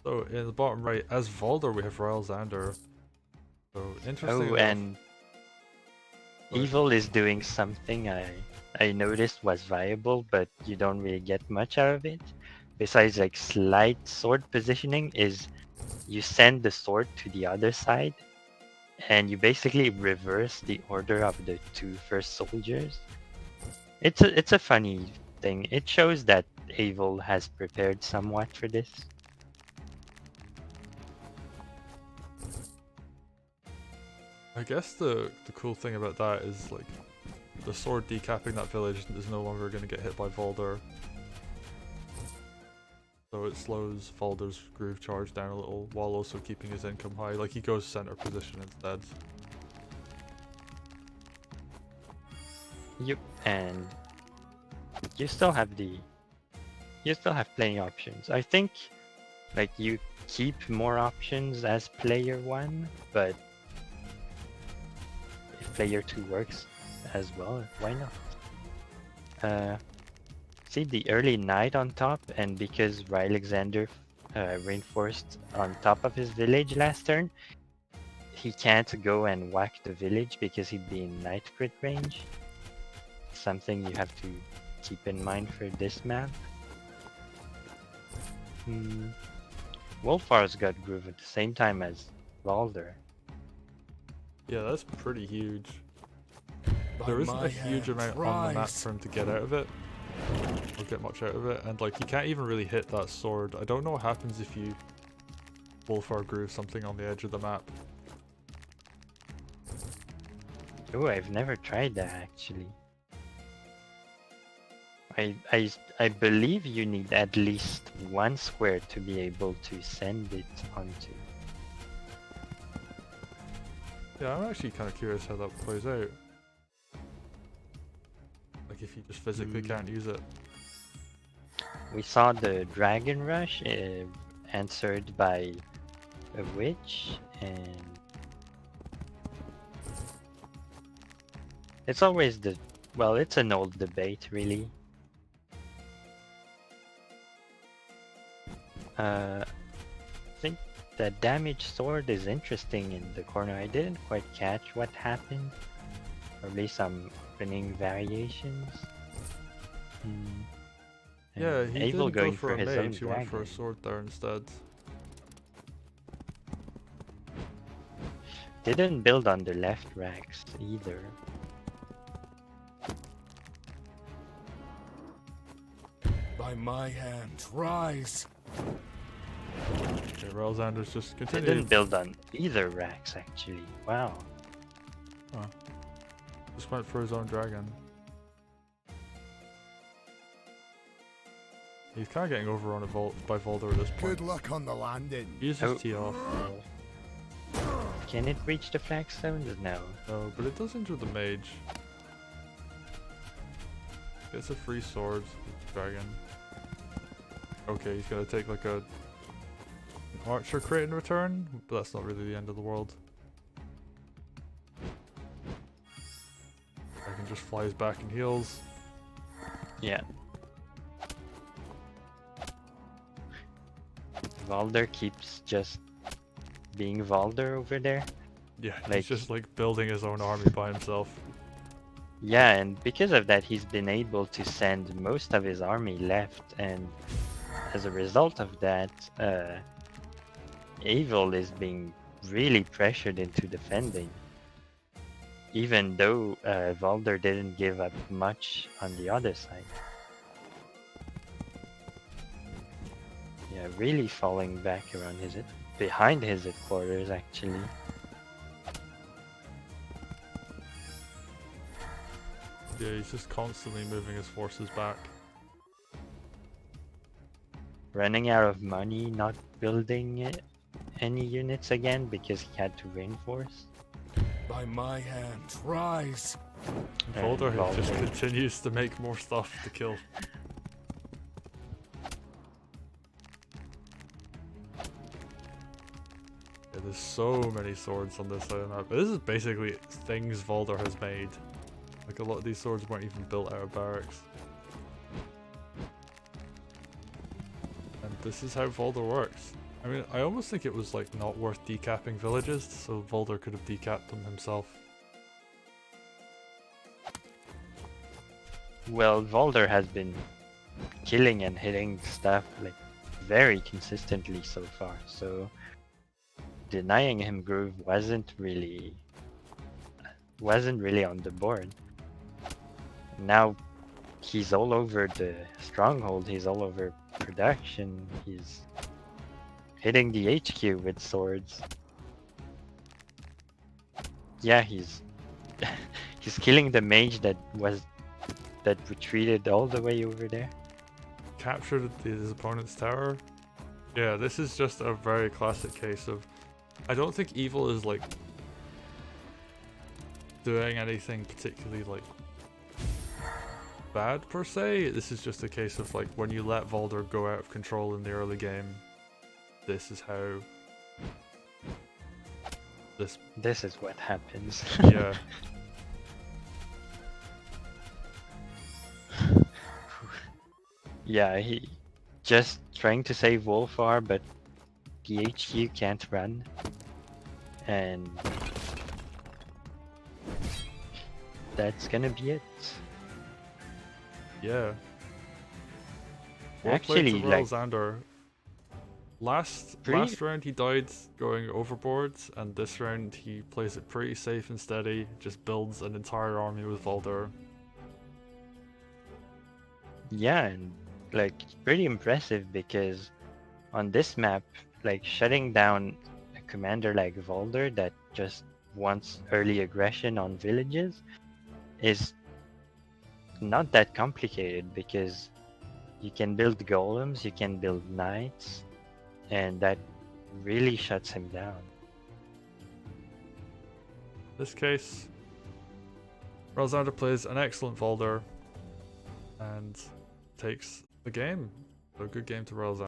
So in the bottom right, as Valder, we have RYLEXANDER. So interesting Oh, enough. and Sorry. Evil is doing something I noticed was viable, but you don't really get much out of it. Besides like slight sword positioning, is you send the sword to the other side, and you basically reverse the order of the two first soldiers. It's a funny thing. It shows that Evil has prepared somewhat for this. I guess the cool thing about that is like the sword decapping that village is no longer going to get hit by Valder. So it slows Valder's groove charge down a little while also keeping his income high. Like he goes center position instead. Yep, and you still have plenty options. I think like you keep more options as player 1, but if player 2 works as well, why not? See the early night on top, and because RYLEXANDER reinforced on top of his village last turn, he can't go and whack the village because he'd be in night crit range. Something you have to keep in mind for this map. Wulfar's got groove at the same time as Valder. Yeah, that's pretty huge. There isn't a huge amount on the map for him to get out of it. Or get much out of it, and like you can't even really hit that sword. I don't know what happens if you Wulfar groove something on the edge of the map. Oh, I've never tried that actually. I believe you need at least one square to be able to send it onto. Yeah, I'm actually kind of curious how that plays out. Like if you just physically can't use it. We saw the Dragon Rush answered by a witch, and it's always it's an old debate really. I think the damage sword is interesting in the corner. I didn't quite catch what happened. Probably some opening variations. Yeah, he Abel didn't go going for a his own mage, he went for a dragon. sword there instead. Didn't build on the left racks either. By my hand, rise! Okay, RYLEXANDER's just continuing. Didn't build on either racks actually. Wow. Huh. Just went for his own dragon. He's kind of getting overrun by Valder at this point. Good luck on the landing. Use his tee off. Can it reach the flagstones? No. No, but it does injure the mage. Gets a free sword with the dragon. Okay, he's gonna take like an archer crate in return, but that's not really the end of the world. Dragon just flies back and heals. Yeah. Valder keeps just being Valder over there. Yeah, Like- he's just like building his own army by himself. Yeah, and because of that, he's been able to send most of his army left, and as a result of that, Evil is being really pressured into defending. Even though Valder didn't give up much on the other side. Yeah, really falling back around behind his headquarters actually. Yeah, he's just constantly moving his forces back. Running out of money, not building any units again because he had to reinforce. By my hand, rise! And Valder just Valder. continues to make more stuff to kill. Yeah, there's so many swords on this side of the map. This is basically things Valder has made. Like a lot of these swords weren't even built out of barracks. And this is how Valder works. I mean, I almost think it was like not worth decapping villages, so Valder could have decapped them himself. Well, Valder has been killing and hitting stuff like very consistently so far, so denying him groove wasn't really on the board. Now he's all over the stronghold, he's all over production, he's hitting the HQ with swords. Yeah, he's he's killing the mage that retreated all the way over there. Captured his opponent's tower. Yeah, this is just a very classic case of, I don't think Evil is like doing anything particularly like bad per se. This is just a case of like when you let Valder go out of control in the early game, this is how This is what happens. yeah. Yeah, he just trying to save Wulfar, but the HQ can't run. And that's gonna be it. Yeah. Actually, well played to like, RYLEXANDER. Last round he died going overboard, and this round he plays it pretty safe and steady, just builds an entire army with Valder. yeah, and like pretty impressive because on this map, like shutting down a commander like Valder that just wants early aggression on villages is not that complicated because you can build golems, you can build knights, and that really shuts him down. In this case, RYLEXANDER plays an excellent Valder and takes the game. So good game to RYLEXANDER.